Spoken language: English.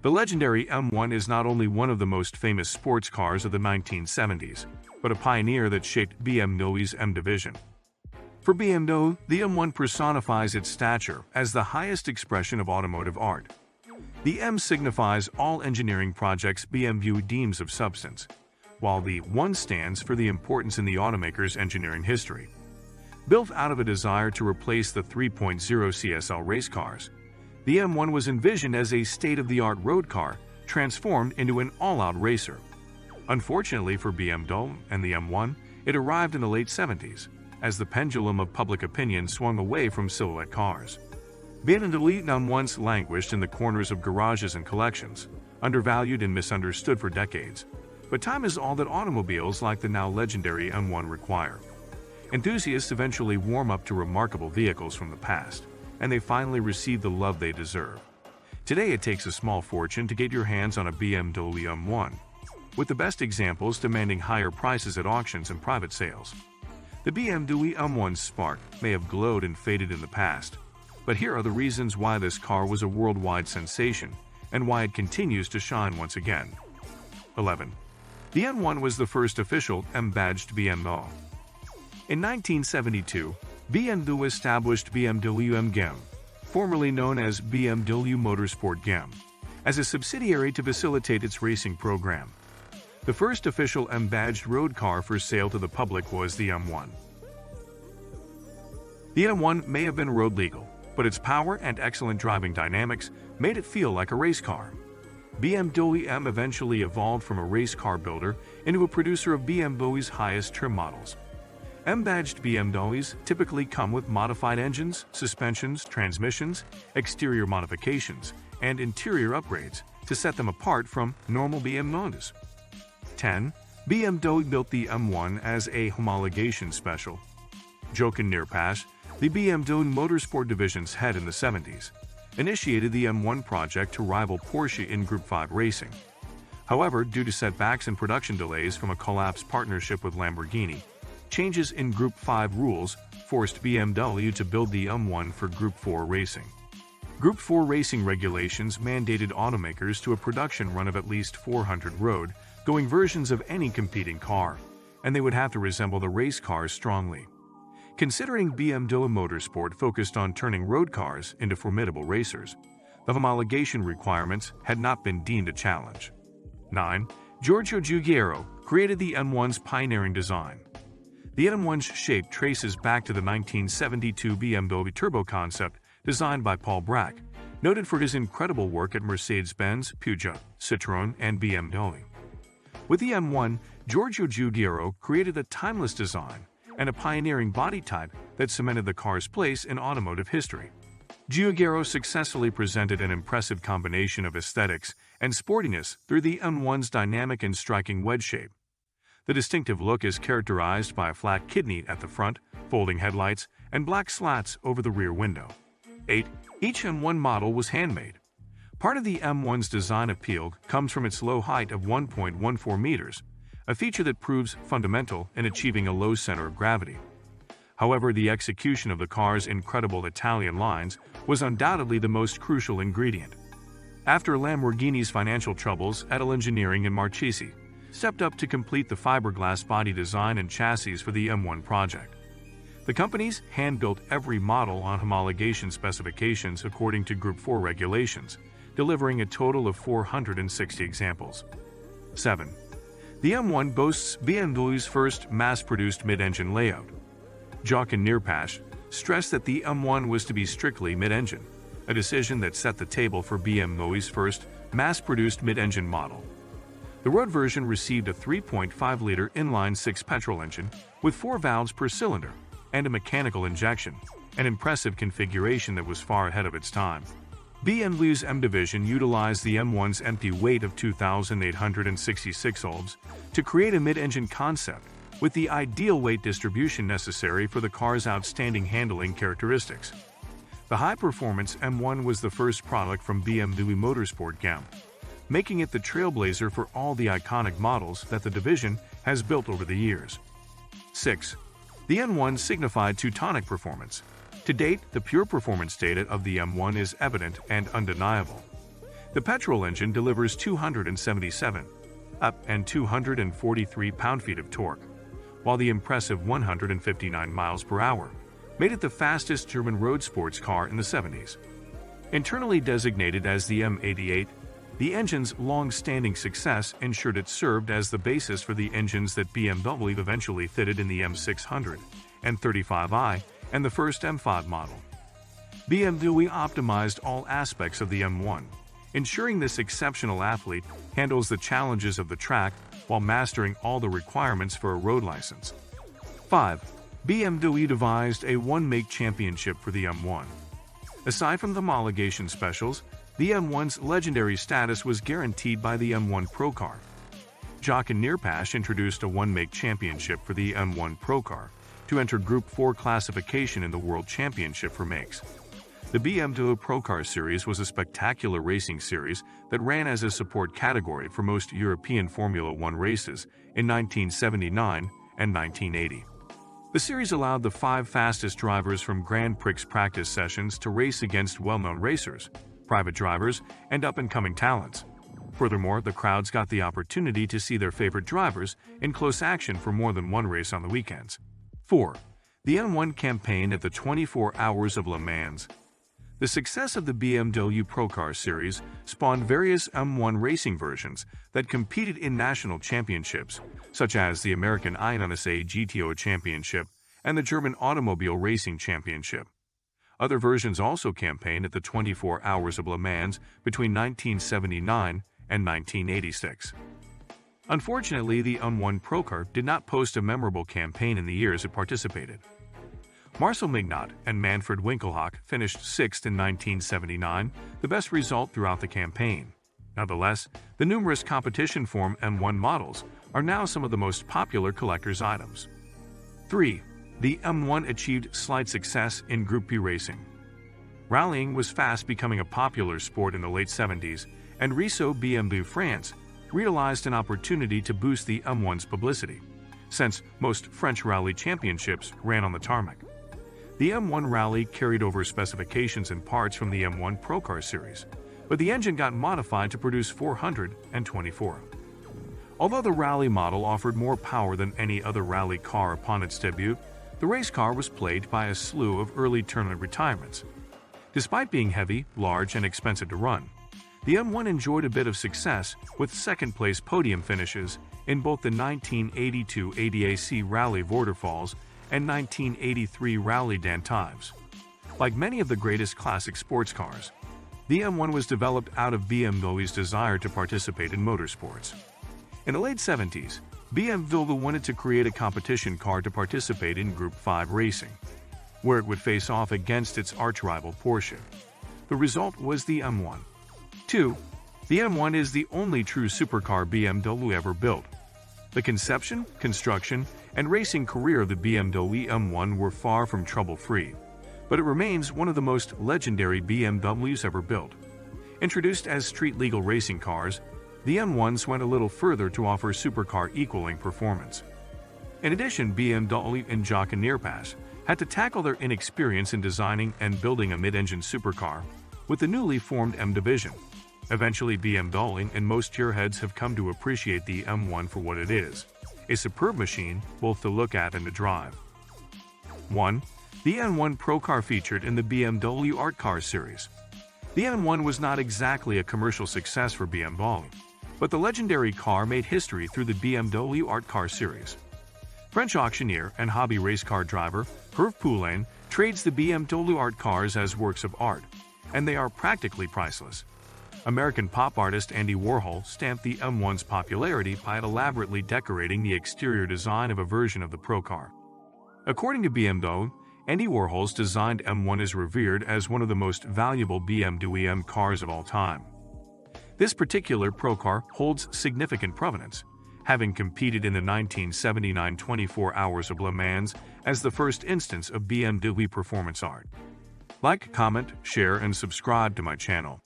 The legendary M1 is not only one of the most famous sports cars of the 1970s, but a pioneer that shaped BMW's M division. For BMW, the M1 personifies its stature as the highest expression of automotive art. The M signifies all engineering projects BMW deems of substance, while the 1 stands for the importance in the automaker's engineering history. Built out of a desire to replace the 3.0 CSL race cars, the M1 was envisioned as a state-of-the-art road car transformed into an all-out racer. Unfortunately for BMW and the M1, it arrived in the late 70s, as the pendulum of public opinion swung away from silhouette cars. BMW M1s languished in the corners of garages and collections, undervalued and misunderstood for decades. But time is all that automobiles like the now legendary M1 require. Enthusiasts eventually warm up to remarkable vehicles from the past, and they finally receive the love they deserve. Today it takes a small fortune to get your hands on a BMW M1, with the best examples demanding higher prices at auctions and private sales. The BMW M1's spark may have glowed and faded in the past, but here are the reasons why this car was a worldwide sensation and why it continues to shine once again. 11. The M1 was the first official M-badged BMW. In 1972, BMW established BMW M1, formerly known as BMW Motorsport M1, as a subsidiary to facilitate its racing program. The first official M-badged road car for sale to the public was the M1. The M1 may have been road legal, but its power and excellent driving dynamics made it feel like a race car. BMW M eventually evolved from a race car builder into a producer of BMW's highest trim models. M-badged BMWs typically come with modified engines, suspensions, transmissions, exterior modifications, and interior upgrades to set them apart from normal BMWs. 10. BMW built the M1 as a homologation special. Jochen Neerpasch, the BMW Motorsport division's head in the 70s, initiated the M1 project to rival Porsche in Group 5 racing. However, due to setbacks and production delays from a collapsed partnership with Lamborghini, changes in Group 5 rules forced BMW to build the M1 for Group 4 racing. Group 4 racing regulations mandated automakers to a production run of at least 400 road-going versions of any competing car, and they would have to resemble the race cars strongly. Considering BMW Motorsport focused on turning road cars into formidable racers, the homologation requirements had not been deemed a challenge. 9. Giorgio Giugiaro created the M1's pioneering design. The M1's shape traces back to the 1972 BMW Turbo concept designed by Paul Bracq, noted for his incredible work at Mercedes-Benz, Peugeot, Citroën, and BMW. With the M1, Giorgio Giugiaro created a timeless design and a pioneering body type that cemented the car's place in automotive history. Giugiaro successfully presented an impressive combination of aesthetics and sportiness through the M1's dynamic and striking wedge shape. The distinctive look is characterized by a flat kidney at the front, folding headlights, and black slats over the rear window. 8. Each M1 model was handmade. Part of the M1's design appeal comes from its low height of 1.14 meters, a feature that proves fundamental in achieving a low center of gravity. However, the execution of the car's incredible Italian lines was undoubtedly the most crucial ingredient. After Lamborghini's financial troubles, Etal Engineering and Marchesi stepped up to complete the fiberglass body design and chassis for the M1 project. The companies hand-built every model on homologation specifications according to Group 4 regulations, delivering a total of 460 examples. 7. The M1 boasts BMW's first mass-produced mid-engine layout. Jochen Neerpasch stressed that the M1 was to be strictly mid-engine, a decision that set the table for BMW's first mass-produced mid-engine model. The road version received a 3.5-liter inline-six petrol engine with 4 valves per cylinder and a mechanical injection, an impressive configuration that was far ahead of its time. BMW's M division utilized the M1's empty weight of 2,866 ohms to create a mid-engine concept with the ideal weight distribution necessary for the car's outstanding handling characteristics. The high-performance M1 was the first product from BMW Motorsport M1, making it the trailblazer for all the iconic models that the division has built over the years. 6. The M1 signified Teutonic performance. To date, the pure performance data of the M1 is evident and undeniable. The petrol engine delivers 277 up and 243 pound-feet of torque, while the impressive 159 miles per hour made it the fastest German road sports car in the 70s. Internally designated as the M88, the engine's long-standing success ensured it served as the basis for the engines that BMW eventually fitted in the M600, M35i, and the first M5 model. BMW optimized all aspects of the M1, ensuring this exceptional athlete handles the challenges of the track while mastering all the requirements for a road license. 5. BMW devised a one-make championship for the M1. Aside from the homologation specials, the M1's legendary status was guaranteed by the M1 Pro Car. Jock and Neerpasch introduced a one-make championship for the M1 Pro Car to enter Group 4 classification in the World Championship for makes. The BMW Pro Car series was a spectacular racing series that ran as a support category for most European Formula One races in 1979 and 1980. The series allowed the 5 fastest drivers from Grand Prix practice sessions to race against well-known racers, private drivers, and up-and-coming talents. Furthermore, the crowds got the opportunity to see their favorite drivers in close action for more than one race on the weekends. 4. The M1 campaign at the 24 Hours of Le Mans. The success of the BMW Pro Car series spawned various M1 racing versions that competed in national championships, such as the American INSA GTO Championship and the German Automobile Racing Championship. Other versions also campaigned at the 24 Hours of Le Mans between 1979 and 1986. Unfortunately, the M1 Pro Car did not post a memorable campaign in the years it participated. Marcel Mignot and Manfred Winkelhock finished 6th in 1979, the best result throughout the campaign. Nonetheless, the numerous competition form M1 models are now some of the most popular collector's items. 3. The M1 achieved slight success in Group P racing. Rallying was fast becoming a popular sport in the late 70s, and Riso BMW France realized an opportunity to boost the M1's publicity, since most French rally championships ran on the tarmac. The M1 Rally carried over specifications and parts from the M1 Pro Car series, but the engine got modified to produce 424. Although the Rally model offered more power than any other rally car upon its debut, the race car was plagued by a slew of early tournament retirements. Despite being heavy, large, and expensive to run, the M1 enjoyed a bit of success with second-place podium finishes in both the 1982 ADAC Rally Vorderfalls and 1983 Rally d'Antives. Like many of the greatest classic sports cars, the M1 was developed out of BMW's desire to participate in motorsports. In the late 70s, BMW wanted to create a competition car to participate in Group 5 racing, where it would face off against its arch-rival Porsche. The result was the M1. 2. The M1 is the only true supercar BMW ever built. The conception, construction, and racing career of the BMW M1 were far from trouble-free, but it remains one of the most legendary BMWs ever built. Introduced as street-legal racing cars, the M1s went a little further to offer supercar equaling performance. In addition, BMW and Jock and Neerpasch had to tackle their inexperience in designing and building a mid-engine supercar with the newly formed M division. Eventually, BMW and most gearheads have come to appreciate the M1 for what it is, a superb machine both to look at and to drive. 1. The M1 Pro Car featured in the BMW Art Car series. The M1 was not exactly a commercial success for BMW, but the legendary car made history through the BMW Art Car series. French auctioneer and hobby race car driver Hervé Poulain trades the BMW Art Cars as works of art, and they are practically priceless. American pop artist Andy Warhol stamped the M1's popularity by elaborately decorating the exterior design of a version of the Pro Car. According to BMW, Andy Warhol's designed M1 is revered as one of the most valuable BMW M cars of all time. This particular Pro Car holds significant provenance, having competed in the 1979 24 Hours of Le Mans as the first instance of BMW performance art. Like, comment, share, and subscribe to my channel.